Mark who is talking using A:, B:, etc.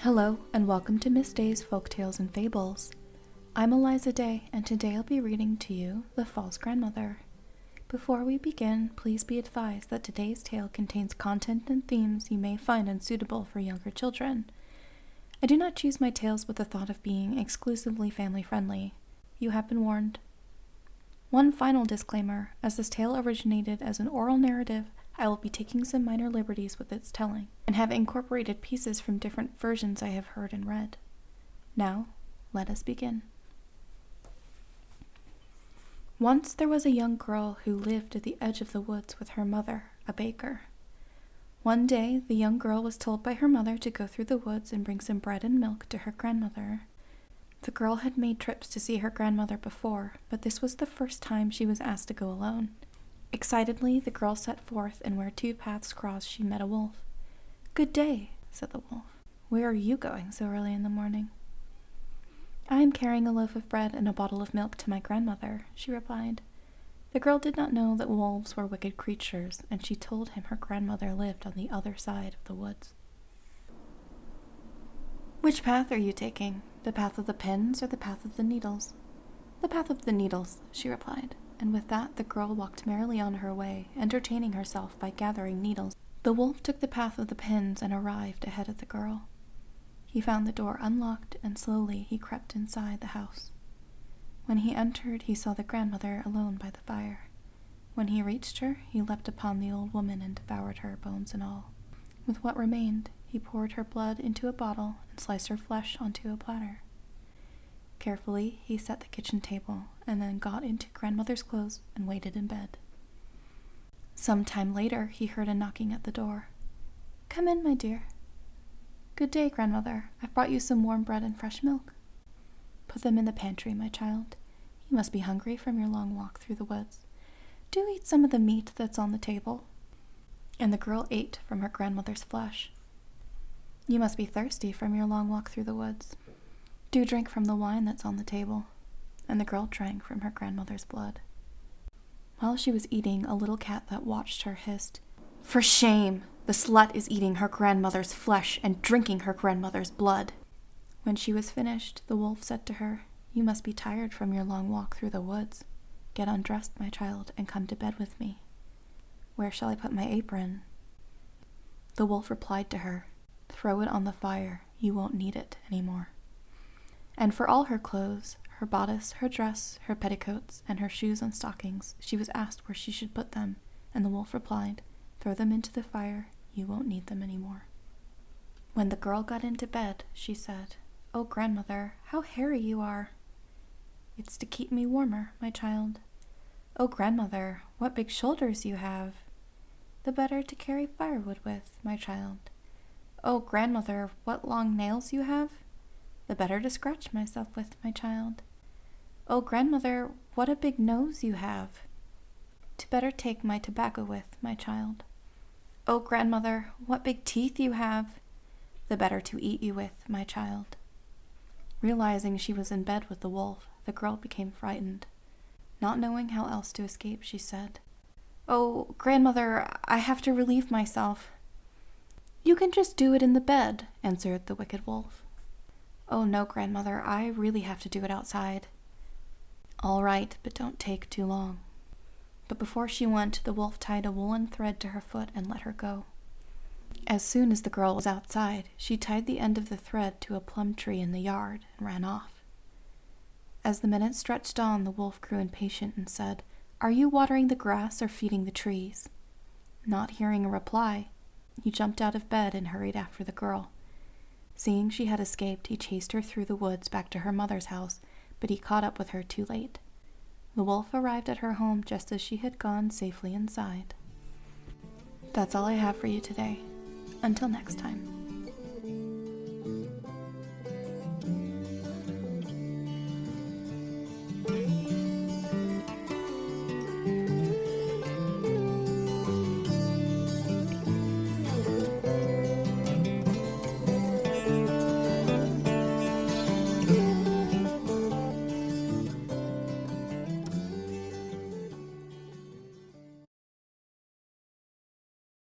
A: Hello, and welcome to Miss Day's Folktales and Fables. I'm Eliza Day, and today I'll be reading to you The False Grandmother. Before we begin, please be advised that today's tale contains content and themes you may find unsuitable for younger children. I do not choose my tales with the thought of being exclusively family-friendly. You have been warned. One final disclaimer, as this tale originated as an oral narrative, I will be taking some minor liberties with its telling, and have incorporated pieces from different versions I have heard and read. Now, let us begin. Once there was a young girl who lived at the edge of the woods with her mother, a baker. One day, the young girl was told by her mother to go through the woods and bring some bread and milk to her grandmother. The girl had made trips to see her grandmother before, but this was the first time she was asked to go alone. Excitedly, the girl set forth, and where two paths crossed, she met a wolf. "Good day," said the wolf. "Where are you going so early in the morning?" "I am carrying a loaf of bread and a bottle of milk to my grandmother," she replied. The girl did not know that wolves were wicked creatures, and she told him her grandmother lived on the other side of the woods. "Which path are you taking? The path of the pins or the path of the needles?" "The path of the needles," she replied. And with that the girl walked merrily on her way, entertaining herself by gathering needles. The wolf took the path of the pins and arrived ahead of the girl. He found the door unlocked, and slowly he crept inside the house. When he entered, he saw the grandmother alone by the fire. When he reached her, he leapt upon the old woman and devoured her, bones and all. With what remained, he poured her blood into a bottle and sliced her flesh onto a platter. Carefully, he set the kitchen table, and then got into grandmother's clothes and waited in bed. Some time later, he heard a knocking at the door. "Come in, my dear." "Good day, grandmother. I've brought you some warm bread and fresh milk." "Put them in the pantry, my child. You must be hungry from your long walk through the woods. Do eat some of the meat that's on the table." And the girl ate from her grandmother's flesh. "You must be thirsty from your long walk through the woods. Do drink from the wine that's on the table." And the girl drank from her grandmother's blood. While she was eating, a little cat that watched her hissed, "For shame! The slut is eating her grandmother's flesh and drinking her grandmother's blood." When she was finished, the wolf said to her, "You must be tired from your long walk through the woods. Get undressed, my child, and come to bed with me." "Where shall I put my apron?" The wolf replied to her, "Throw it on the fire. You won't need it anymore." And for all her clothes, her bodice, her dress, her petticoats, and her shoes and stockings, she was asked where she should put them, and the wolf replied, "Throw them into the fire. You won't need them anymore." When the girl got into bed, she said, "Oh, grandmother, how hairy you are." "It's to keep me warmer, my child." "Oh, grandmother, what big shoulders you have." "The better to carry firewood with, my child." "Oh, grandmother, what long nails you have." "The better to scratch myself with, my child." "Oh, grandmother, what a big nose you have." "To better take my tobacco with, my child." "Oh, grandmother, what big teeth you have." "The better to eat you with, my child." Realizing she was in bed with the wolf, the girl became frightened. Not knowing how else to escape, she said, "Oh, grandmother, I have to relieve myself." "You can just do it in the bed," answered the wicked wolf. "Oh no, grandmother, I really have to do it outside." "All right, but don't take too long." But before she went, the wolf tied a woolen thread to her foot and let her go. As soon as the girl was outside, she tied the end of the thread to a plum tree in the yard and ran off. As the minutes stretched on, the wolf grew impatient and said, "Are you watering the grass or feeding the trees?" Not hearing a reply, he jumped out of bed and hurried after the girl. Seeing she had escaped, he chased her through the woods back to her mother's house, but he caught up with her too late. The wolf arrived at her home just as she had gone safely inside. That's all I have for you today. Until next time.